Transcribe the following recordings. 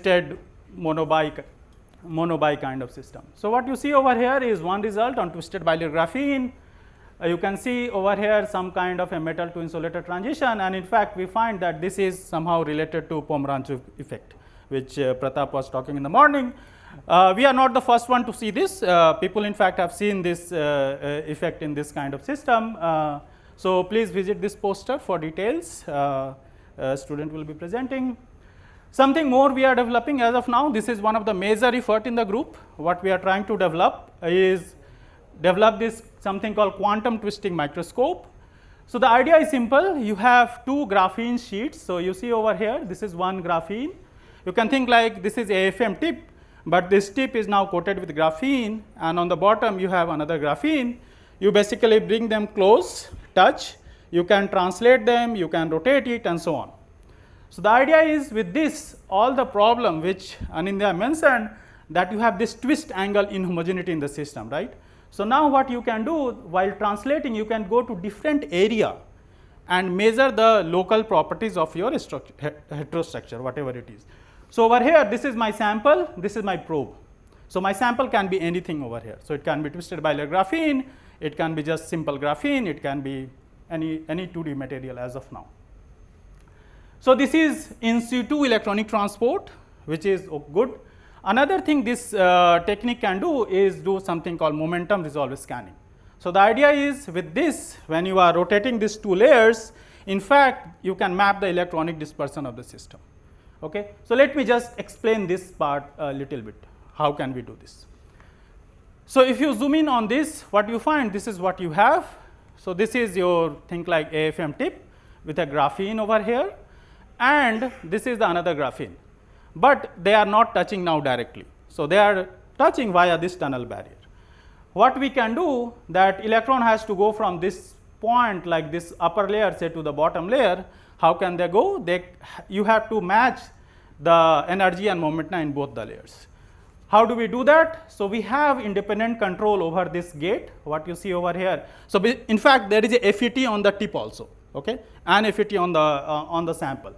twisted monobi kind of system. So, what you see over here is one result on twisted bilayer graphene. You can see over here some kind of a metal to insulator transition, and in fact, we find that this is somehow related to Pomeranz effect, which Pratap was talking in the morning. We are not the first one to see this. People in fact have seen this effect in this kind of system. So, please visit this poster for details. Student will be presenting. Something more we are developing as of now. This is one of the major effort in the group. What we are trying to develop is develop this something called quantum twisting microscope. So, the idea is simple. You have two graphene sheets. So, you see over here, this is one graphene. You can think like this is AFM tip, but this tip is now coated with graphene, and on the bottom you have another graphene. You basically bring them close, touch, you can translate them, you can rotate it, and so on. So, the idea is with this, all the problem which Anindya mentioned, that you have this twist angle inhomogeneity in the system, right. So, now what you can do while translating, you can go to different area and measure the local properties of your heterostructure, whatever it is. So, over here this is my sample, this is my probe. So, my sample can be anything over here. So, it can be twisted bilayer graphene, it can be just simple graphene, it can be any 2D material as of now. So, this is in situ electronic transport, which is good. Another thing this technique can do is do something called momentum resolved scanning. So, the idea is with this, when you are rotating these two layers, in fact, you can map the electronic dispersion of the system. Okay. So, let me just explain this part a little bit. How can we do this? So, if you zoom in on this, what you find, this is what you have. So, this is your think like AFM tip with a graphene over here, and this is the another graphene, but they are not touching now directly. So, they are touching via this tunnel barrier. What we can do, that electron has to go from this point like this upper layer say to the bottom layer. How can they go? You have to match the energy and momentum in both the layers. How do we do that? So, we have independent control over this gate, what you see over here. So, in fact, there is a FET on the tip also, okay, and FET on the sample.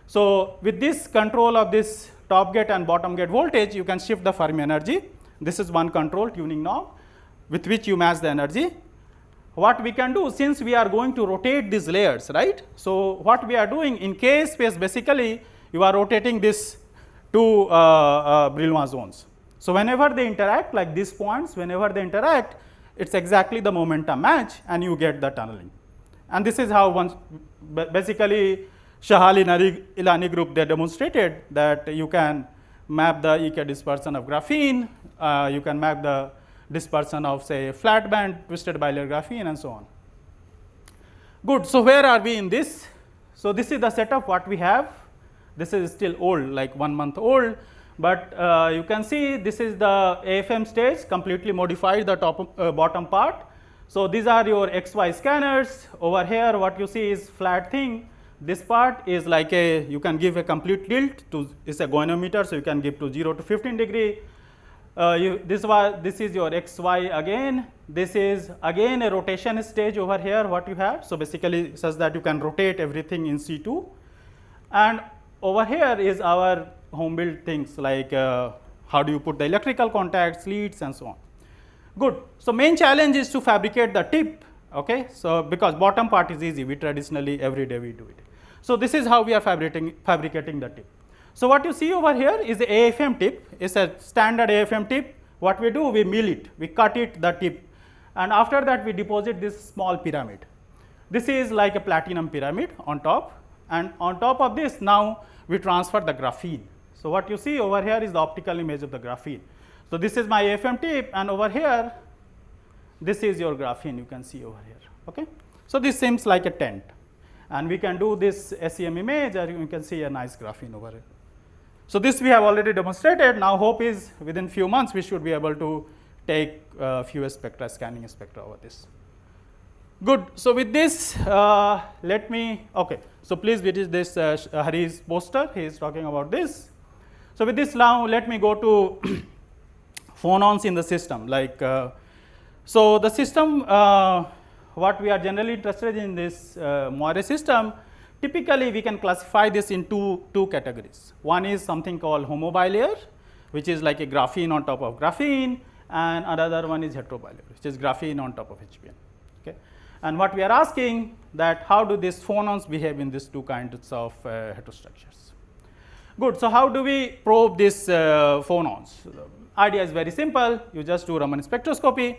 So, with this control of this top gate and bottom gate voltage, you can shift the Fermi energy. This is one control tuning knob with which you match the energy. What we can do, since we are going to rotate these layers, right. So, what we are doing in K space, basically you are rotating this two Brillouin zones. So, whenever they interact like these points, whenever they interact, it is exactly the momentum match and you get the tunneling. And this is how basically Shahal-Ilani group, they demonstrated that you can map the EK dispersion of graphene, you can map the dispersion of say flat band twisted bilayer graphene and so on. Good. So, where are we in this? So, this is the setup what we have. This is still old, like 1 month old, but you can see this is the AFM stage, completely modified the bottom part. So, these are your XY scanners. Over here what you see is flat thing. This part is like you can give a complete tilt to, is a goniometer, so you can give to 0 to 15 degree. This is your XY again. This is again a rotation stage over here what you have. So, basically such that you can rotate everything in C2, and over here is our home built things like how do you put the electrical contacts, leads and so on. Good. So, main challenge is to fabricate the tip, okay. So, because bottom part is easy, we traditionally every day we do it. So, this is how we are fabricating the tip. So, what you see over here is the AFM tip, it's a standard AFM tip. What we do, we mill it, we cut it the tip, and after that we deposit this small pyramid. This is like a platinum pyramid on top, and on top of this now we transfer the graphene. So, what you see over here is the optical image of the graphene. So, this is my AFM tip, and over here this is your graphene, you can see over here, okay. So, this seems like a tent, and we can do this SEM image, or you can see a nice graphene over here. So, this we have already demonstrated. Now, hope is within few months we should be able to take few spectra, scanning spectra over this. Good. So, with this let me, okay. So, please visit this Hari's poster, he is talking about this. So, with this now let me go to phonons in the system, like so the system what we are generally interested in this Moire system Typically, we can classify this in two categories. One is something called homobilayer, which is like a graphene on top of graphene, and another one is heterobilayer, which is graphene on top of HBN. Okay? And what we are asking that how do these phonons behave in these two kinds of heterostructures. Good. So, how do we probe these phonons? The idea is very simple. You just do Raman spectroscopy.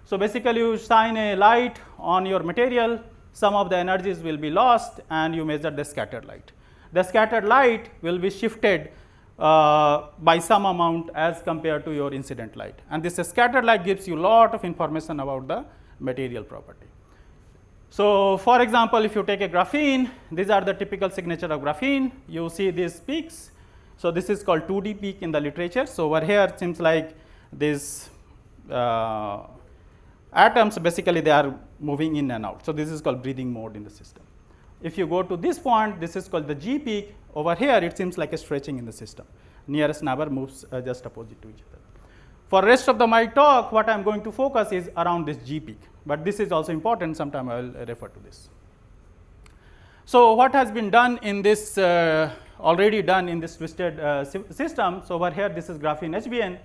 So, basically you shine a light on your material, some of the energies will be lost, and you measure the scattered light. The scattered light will be shifted by some amount as compared to your incident light, and this scattered light gives you a lot of information about the material property. So, for example, if you take a graphene, these are the typical signature of graphene. You see these peaks. So, this is called 2D peak in the literature. So, over here it seems like these atoms basically they are moving in and out. So, this is called breathing mode in the system. If you go to this point, this is called the G peak. Over here it seems like a stretching in the system. Nearest neighbor moves just opposite to each other. For rest of my talk, what I am going to focus is around this G peak, but this is also important, sometime I will refer to this. So, what has been done in this already done in this twisted system. So, over here this is graphene HBN.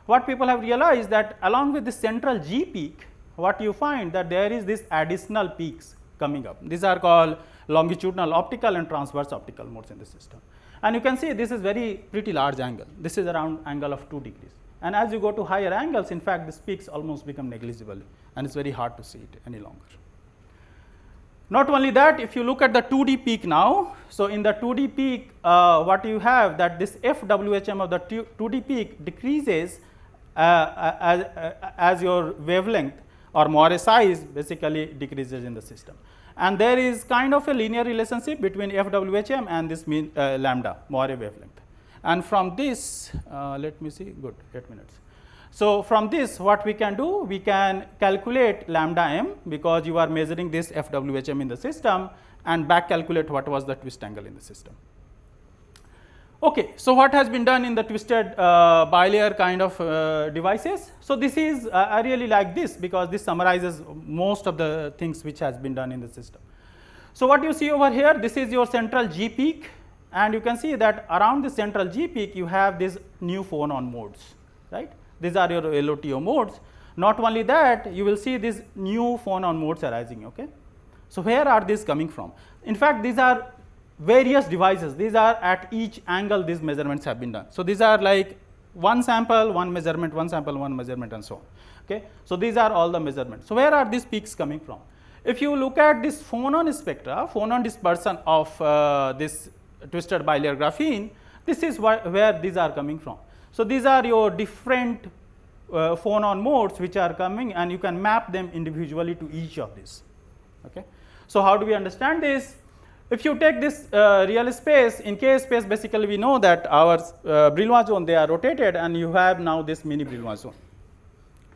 What people have realized that along with the central G peak, what you find that there is this additional peaks coming up. These are called longitudinal optical and transverse optical modes in the system. And you can see this is very pretty large angle. This is around angle of 2 degrees. And as you go to higher angles, in fact, these peaks almost become negligible, and it's very hard to see it any longer. Not only that, if you look at the 2D peak now, so in the 2D peak, what you have that this FWHM of the 2D peak decreases as your wavelength or Moire size basically decreases in the system. And there is kind of a linear relationship between FWHM and this mean lambda Moire wavelength. And from this, let me see, good, 8 minutes. So, from this what we can do, we can calculate lambda m because you are measuring this FWHM in the system and back calculate what was the twist angle in the system. Okay, so what has been done in the twisted bilayer kind of devices? So, this is I really like this because this summarizes most of the things which has been done in the system. So, what you see over here, this is your central G peak, and you can see that around the central G peak you have these new phonon modes, right. These are your LOTO modes. Not only that, you will see these new phonon modes arising. Okay. So, where are these coming from? In fact, these are various devices. These are at each angle these measurements have been done. So, these are like one sample, one measurement, one sample, one measurement, and so on. Okay. So, these are all the measurements. So, where are these peaks coming from? If you look at this phonon spectra, phonon dispersion of this twisted bilayer graphene, this is where these are coming from. So, these are your different phonon modes which are coming, and you can map them individually to each of these. Okay. So, how do we understand this? If you take this real space, in K space basically we know that our Brillouin zone they are rotated, and you have now this mini Brillouin zone.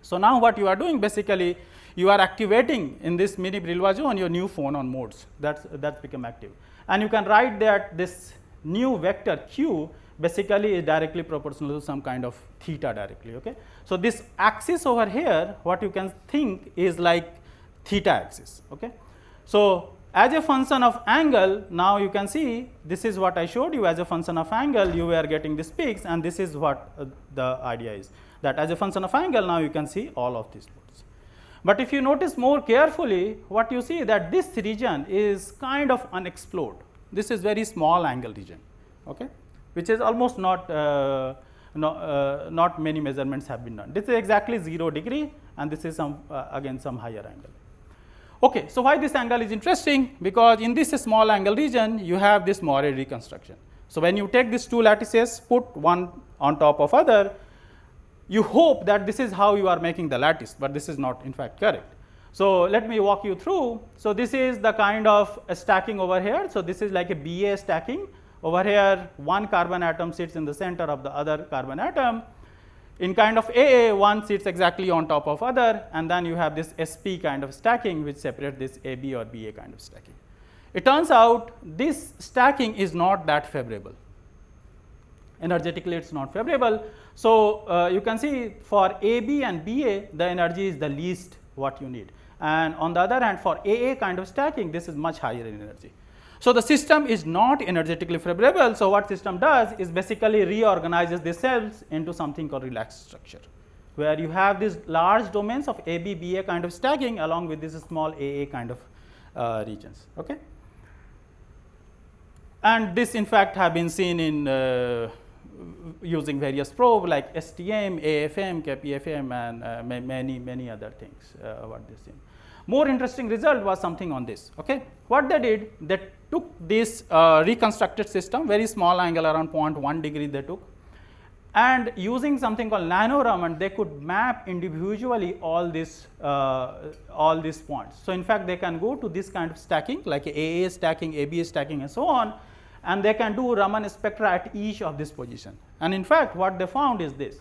So, now what you are doing basically you are activating in this mini Brillouin zone your new phonon modes that's become active, and you can write that this new vector q basically is directly proportional to some kind of theta directly. Okay. So, this axis over here what you can think is like theta axis. Okay. So, as a function of angle, now you can see this is what I showed you. As a function of angle you are getting these peaks, and this is what the idea is, that as a function of angle now you can see all of these modes. But if you notice more carefully, what you see that this region is kind of unexplored. This is very small angle region, okay, which is almost not many measurements have been done. This is exactly 0 degree, and this is some again some higher angle. Okay, so why this angle is interesting? Because in this small angle region you have this Moire reconstruction. So, when you take these two lattices, put one on top of other, you hope that this is how you are making the lattice, but this is not in fact correct. So, let me walk you through. So, this is the kind of stacking over here. So, this is like a BA stacking. Over here one carbon atom sits in the center of the other carbon atom. In kind of AA, one sits exactly on top of other, and then you have this SP kind of stacking which separates this AB or BA kind of stacking. It turns out this stacking is not that favorable. Energetically it is not favorable. So, you can see for AB and BA the energy is the least what you need, and on the other hand for AA kind of stacking this is much higher in energy. So, the system is not energetically favorable. So, what system does is basically reorganizes the cells into something called relaxed structure, where you have these large domains of A, B, B, A kind of stacking along with this small A, A kind of regions. Okay? And this in fact have been seen in using various probe like STM, AFM, KPFM, and many other things what they seen. More interesting result was something on this. Okay, what they did, they took this reconstructed system, very small angle around 0.1 degree they took, and using something called nano-Raman, they could map individually all these points. So in fact, they can go to this kind of stacking like AA stacking, AB stacking, and so on, and they can do Raman spectra at each of this position. And in fact, what they found is this.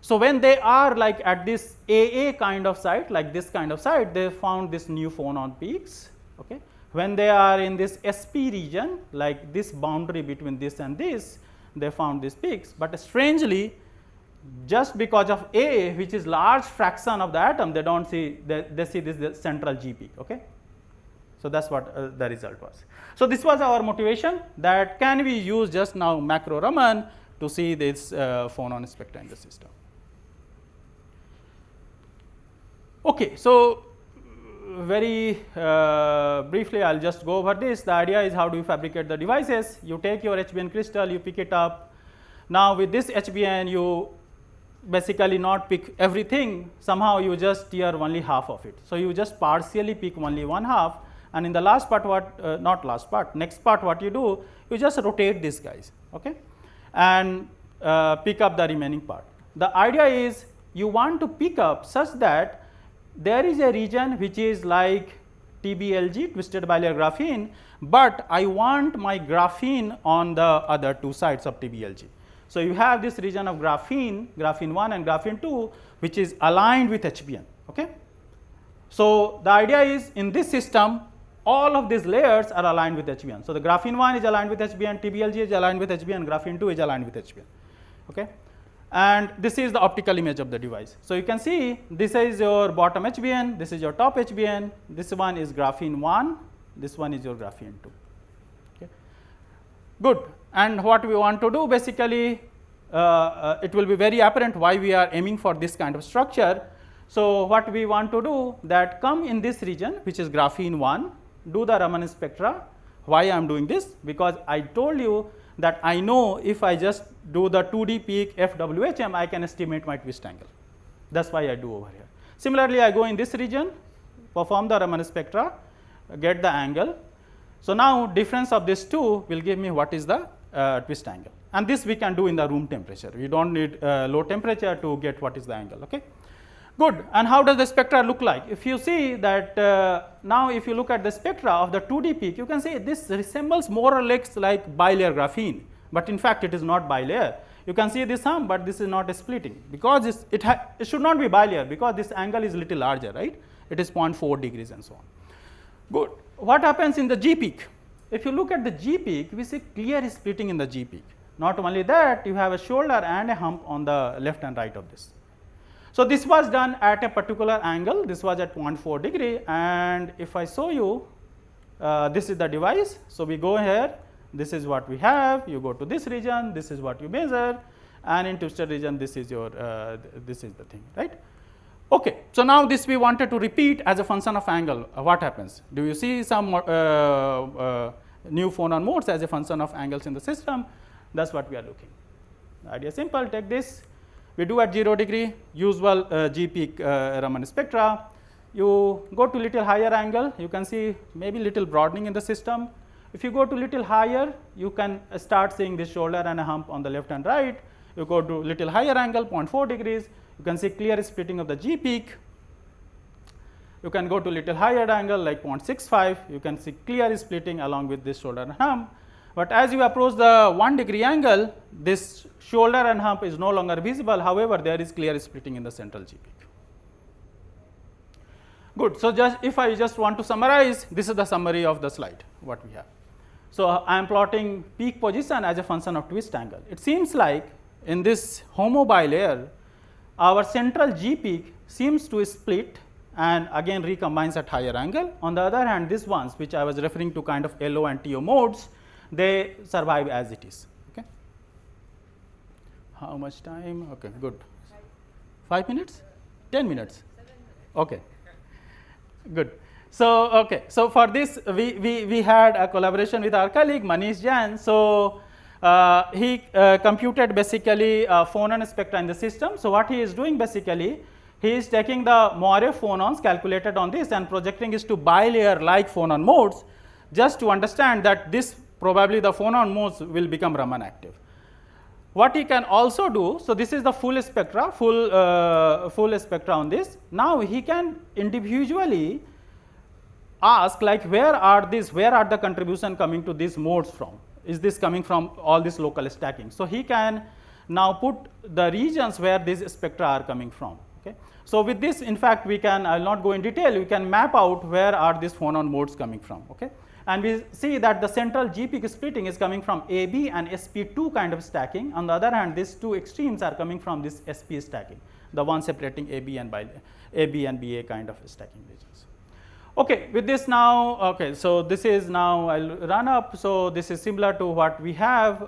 So when they are like at this AA kind of site, like this kind of site, they found this new phonon peaks. Okay. When they are in this SP region, like this boundary between this and this, they found these peaks. But strangely, just because of A, which is large fraction of the atom, they don't see, they see this central G peak. Okay. So that's what the result was. So this was our motivation, that can we use just now macro Raman to see this phonon spectra in the system. Okay, so very briefly I will just go over this. The idea is how do you fabricate the devices. You take your HBN crystal, you pick it up. Now with this HBN you basically not pick everything, somehow you just tear only half of it. So you just partially pick only one half, and in the last part what, not last part, next part what you do, you just rotate these guys, okay, and pick up the remaining part. The idea is you want to pick up such that there is a region which is like TBLG, twisted bilayer graphene, but I want my graphene on the other two sides of TBLG. So you have this region of graphene, graphene 1 and graphene 2, which is aligned with HBN. Okay? So the idea is in this system, all of these layers are aligned with HBN. So the graphene 1 is aligned with HBN, TBLG is aligned with HBN, graphene 2 is aligned with HBN. Okay? And this is the optical image of the device. So you can see this is your bottom HBN, this is your top HBN, this one is graphene 1, this one is your graphene 2. Okay. Good. And what we want to do basically, it will be very apparent why we are aiming for this kind of structure. So what we want to do, that come in this region which is graphene 1, do the Raman spectra. Why I am doing this? Because I told you that I know if I just do the 2D peak FWHM, I can estimate my twist angle. That's why I do over here. Similarly, I go in this region, perform the Raman spectra, get the angle. So now difference of these two will give me what is the twist angle. And this we can do in the room temperature. We don't need low temperature to get what is the angle. Okay. Good. And how does the spectra look like? If you see that now if you look at the spectra of the 2D peak, you can see this resembles more or less like bilayer graphene, but in fact it is not bilayer. You can see this arm, but this is not a splitting, because it should not be bilayer, because this angle is little larger, right? It is 0.4 degrees and so on. Good. What happens in the G peak? If you look at the G peak, we see clear splitting in the G peak. Not only that, you have a shoulder and a hump on the left and right of this. So this was done at a particular angle. This was at 0.4 degree, and if I show you, this is the device. So we go here, this is what we have, you go to this region, this is what you measure, and in twisted region this is your, this is the thing, right. Okay, so now this we wanted to repeat as a function of angle. What happens? Do you see some new phonon modes as a function of angles in the system? That's what we are looking. The idea is simple, take this. We do at 0 degree, usual G peak Raman spectra. You go to little higher angle, you can see maybe little broadening in the system. If you go to little higher, you can start seeing this shoulder and a hump on the left and right. You go to little higher angle, 0.4 degrees, you can see clear splitting of the G peak. You can go to little higher angle like 0.65, you can see clear splitting along with this shoulder and hump. But as you approach the 1 degree angle, this shoulder and hump is no longer visible. However, there is clear splitting in the central G peak. Good. So just if I just want to summarize, this is the summary of the slide, what we have. So I am plotting peak position as a function of twist angle. It seems like in this homo bilayer, our central G peak seems to split, and again recombines at higher angle. On the other hand, these ones which I was referring to kind of LO and TO modes, they survive as it is. Okay. How much time? Okay, good. 5 minutes? 10 minutes? Okay, good. So, okay. So, for this we had a collaboration with our colleague Manish Jain. So, he computed basically phonon spectra in the system. So, what he is doing basically, he is taking the Moire phonons calculated on this and projecting it to bilayer like phonon modes, just to understand that this probably the phonon modes will become Raman active. What he can also do, so this is the full spectra, full spectra on this. Now, he can individually ask like where are the contribution coming to these modes from? Is this coming from all this local stacking? So, he can now put the regions where these spectra are coming from. Okay. So, with this in fact we can, I will not go in detail, we can map out where are these phonon modes coming from. Okay. And we see that the central G peak splitting is coming from AB and SP2 kind of stacking. On the other hand, these two extremes are coming from this SP stacking, the one separating AB and BA kind of stacking regions. Okay, with this now, okay, so this is now I will run up. So, this is similar to what we have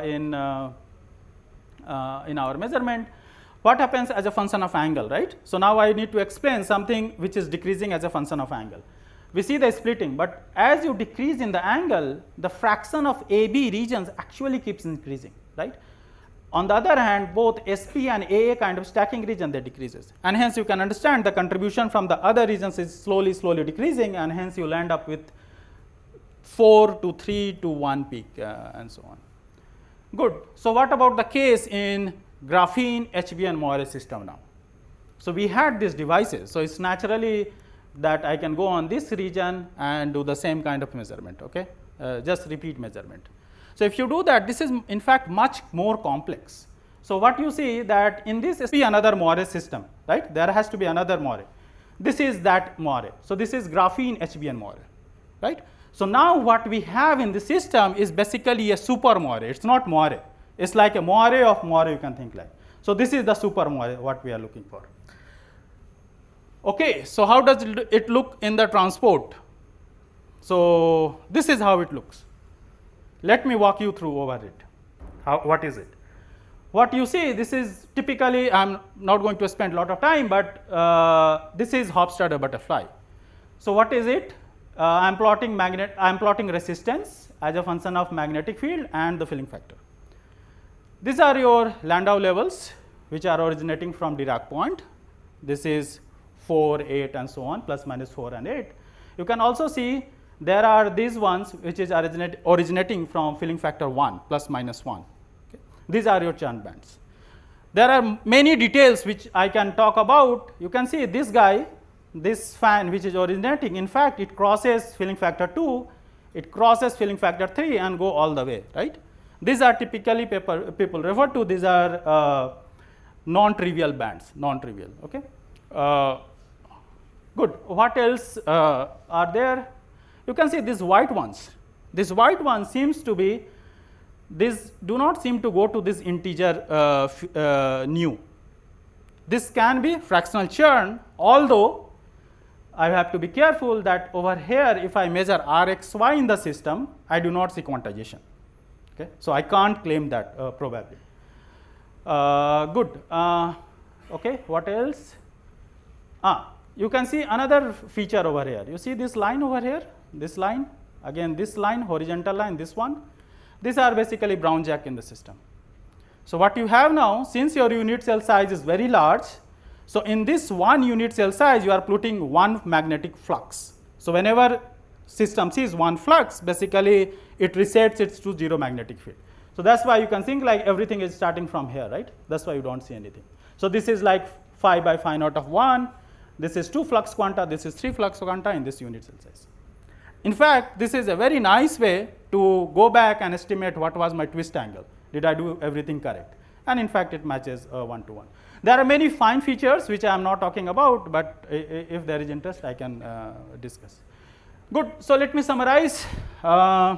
in our measurement. What happens as a function of angle, right? So, now I need to explain something which is decreasing as a function of angle. We see the splitting, but as you decrease in the angle, the fraction of AB regions actually keeps increasing, right? On the other hand, both SP and AA kind of stacking region, they decreases, and hence you can understand the contribution from the other regions is slowly decreasing, and hence you will end up with 4 to 3 to 1 peak and so on. Good. So, what about the case in graphene HBN Moire system now? So, we had these devices, so it's naturally that I can go on this region and do the same kind of measurement, okay? Just repeat measurement. So, if you do that, this is in fact much more complex. So, what you see that in this is another Moire system, right? There has to be another Moire. This is that Moire. So, this is graphene HBN Moire, right? So, now what we have in the system is basically a super Moire. It's not Moire. It's like a Moire of Moire, you can think like. So, this is the super Moire what we are looking for. Okay, so how does it look in the transport? So, this is how it looks. Let me walk you through over it. What is it? What you see, this is typically, I am not going to spend a lot of time, but this is Hofstadter butterfly. So, what is it? I am plotting resistance as a function of magnetic field and the filling factor. These are your Landau levels which are originating from Dirac point. This is 4, 8 and so on, plus minus 4 and 8. You can also see there are these ones which is originating from filling factor 1, plus minus 1. Okay. These are your Chern bands. There are many details which I can talk about. You can see this guy, this fan which is originating, in fact it crosses filling factor 2, it crosses filling factor 3 and go all the way, right. These are typically people refer to, these are non-trivial bands, non-trivial, okay. Good. What else are there? You can see these white ones. This white one seems to be, these do not seem to go to this integer nu. This can be fractional Chern, although I have to be careful that over here if I measure Rxy in the system, I do not see quantization. Okay. So, I can't claim that probably. Good. Okay. What else? You can see another feature over here. You see this line over here, this line, again this line, horizontal line, this one. These are basically brown jack in the system. So, what you have now, since your unit cell size is very large, so in this one unit cell size, you are putting one magnetic flux. So, whenever system sees one flux, basically it resets it to 0 magnetic field. So, that is why you can think like everything is starting from here, right? That is why you do not see anything. So, this is like phi by phi naught of 1. This is 2 flux quanta, this is 3 flux quanta in this unit cell size. In fact, this is a very nice way to go back and estimate what was my twist angle. Did I do everything correct? And in fact, it matches 1 to 1. There are many fine features which I am not talking about, but if there is interest, I can discuss. Good. So, let me summarize. I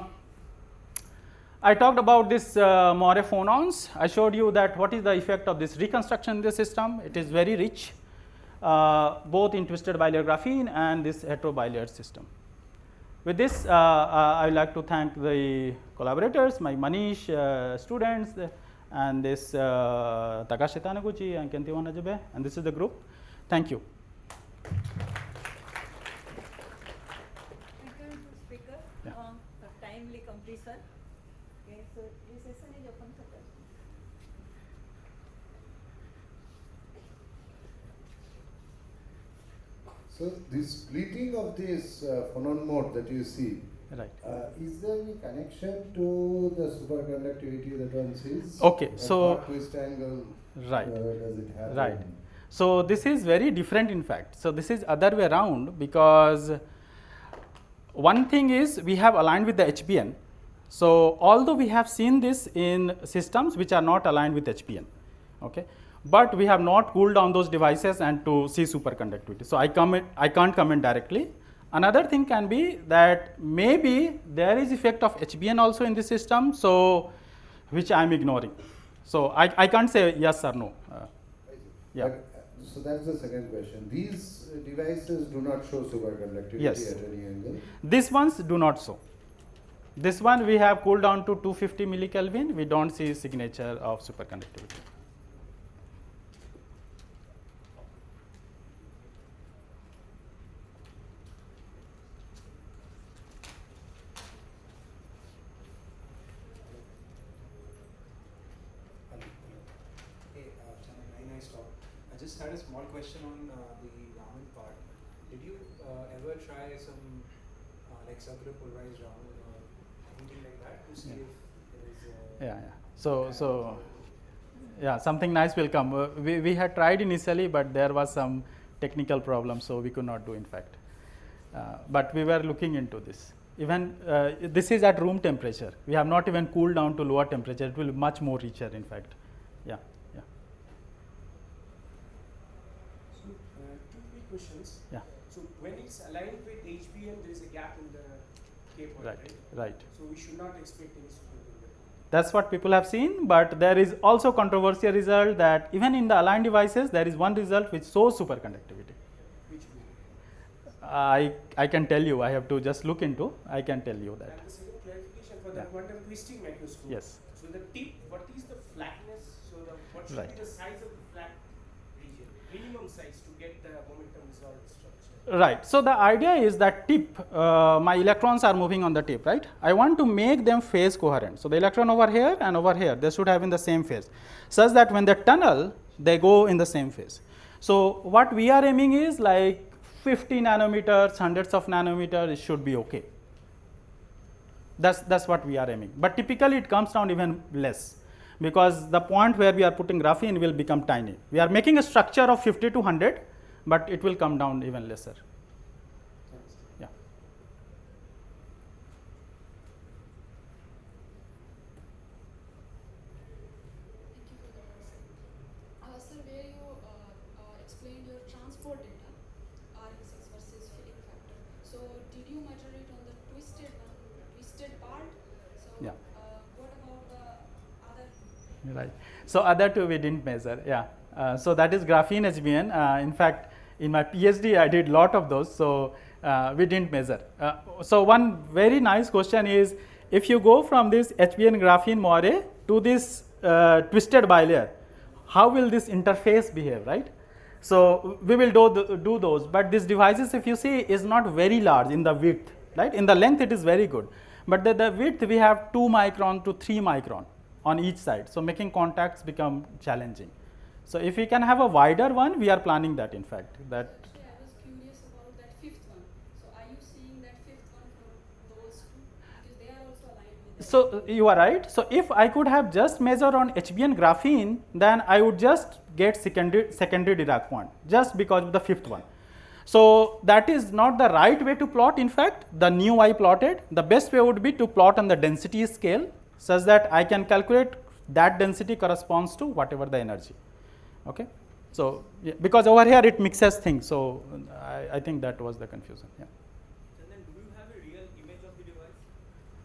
talked about this Moire phonons. I showed you that what is the effect of this reconstruction in the system. It is very rich. both in twisted bilayer graphene and this heterobilayer system. With this, I would like to thank the collaborators, my Manish students, and this Takashi Taniguchi and Kenti Wanajabe, and this is the group. Thank you. Thank you, speaker. Yeah. For timely completion. Okay, so this session is open for questions. So the splitting of this phonon mode that you see, Right. Is there any connection to the superconductivity that one sees? Okay, At so- what twist angle Right. Does it happen? Right. So this is very different in fact. So this is other way around, because one thing is we have aligned with the HBN. So although we have seen this in systems which are not aligned with HBN, okay, but we have not cooled down those devices and to see superconductivity. So I can't comment directly. Another thing can be that maybe there is effect of HBN also in the system, so which I am ignoring. So I can't say yes or no. Yeah. But, so that's the second question. These devices do not show superconductivity Yes. at any angle. These ones do not show. This one we have cooled down to 250 millikelvin. We don't see signature of superconductivity. Hey, Chanan, very nice talk. I just had a small question on the Raman part. Did you ever try some like circular polarized Raman or anything like that to see Yeah. if there is Yeah. So yeah, something nice will come. We had tried initially, but there was some technical problem, so we could not do in fact. But we were looking into this. Even this is at room temperature. We have not even cooled down to lower temperature. It will be much more richer in fact. Yeah. Yeah. So, two quick questions. Yeah. So, when it's aligned with HBM, there is a gap in the K point, Right. right? Right. So, we should not expect any superconductivity. That's what people have seen, but there is also controversial result that even in the aligned devices, there is one result which shows superconductivity. Which will. I can tell you. I have to just look into. I can tell you that. And the second clarification for the Yeah. quantum twisting microscope. Yes. So, the tip, what is the flatness? So, what should Right. be the size of the flat region? Minimum size to get the momentum resolved structure. Right. So the idea is that tip, my electrons are moving on the tip, right? I want to make them phase coherent. So the electron over here and over here, they should have in the same phase, such that when they tunnel, they go in the same phase. So what we are aiming is like 50 nanometers, hundreds of nanometers, it should be okay. That's what we are aiming. But typically it comes down even less, because the point where we are putting graphene will become tiny. We are making a structure of 50 to 100, but it will come down even lesser. Thanks. Yeah. Thank you for the answer. Sir, where you explained your transport data, RL6 versus filling factor. So, did you measure it on the twisted part? So, Yeah. What about the other? Right. So other two we didn't measure. Yeah. So that is graphene HBN. In fact, in my PhD, I did lot of those. So we didn't measure. So one very nice question is, if you go from this HBN graphene moire to this twisted bilayer, how will this interface behave, right? So we will do those. But these devices, if you see, is not very large in the width, right? In the length, it is very good. But the width, we have 2 micron to 3 micron on each side. So making contacts become challenging. So if we can have a wider one, we are planning that in fact. That Actually, I was curious about that fifth one. So, are you seeing that fifth one for those two? Because they are also aligned with that. so you are right. So if I could have just measured on HBN graphene, then I would just get secondary Dirac point just because of the fifth one. So that is not the right way to plot. In fact, the new I plotted, the best way would be to plot on the density scale, such that I can calculate that density corresponds to whatever the energy. Okay. So yeah, because over here it mixes things. So I think that was the confusion. Yeah. And then do you have a real image of the device?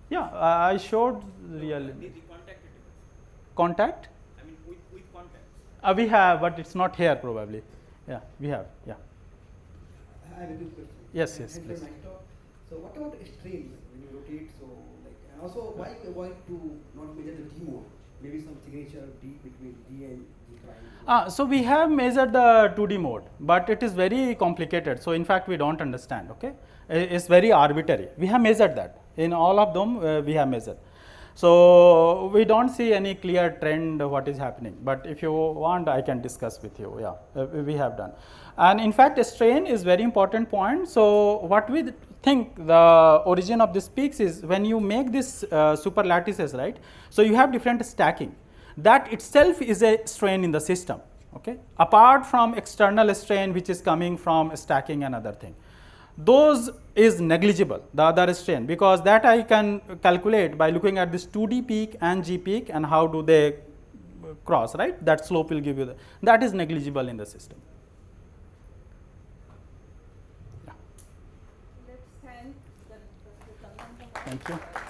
Yeah, I showed real The contacted device. contact. I mean with contacts. We have, but it's not here probably. Yeah, we have. Yeah. I have a good question. Yes, yes, Thank you please. very much, Doc. So what about strains when you rotate? So like, and also why avoid to not measure the D mode? Maybe some signature D between D and G prime. So we have measured the 2D mode, but it is very complicated. So in fact, we don't understand. Okay, it's very arbitrary. We have measured that in all of them. We have measured. So we don't see any clear trend what is happening. But if you want, I can discuss with you. Yeah, we have done. And in fact, strain is very important point. So what we think the origin of these peaks is when you make this super lattices, right? So you have different stacking. That itself is a strain in the system. Okay, apart from external strain which is coming from stacking and other thing. Those is negligible, the other strain, because that I can calculate by looking at this 2D peak and G peak and how do they cross, right? That slope will give you that is negligible in the system. Yeah. Let's thank the Thank you.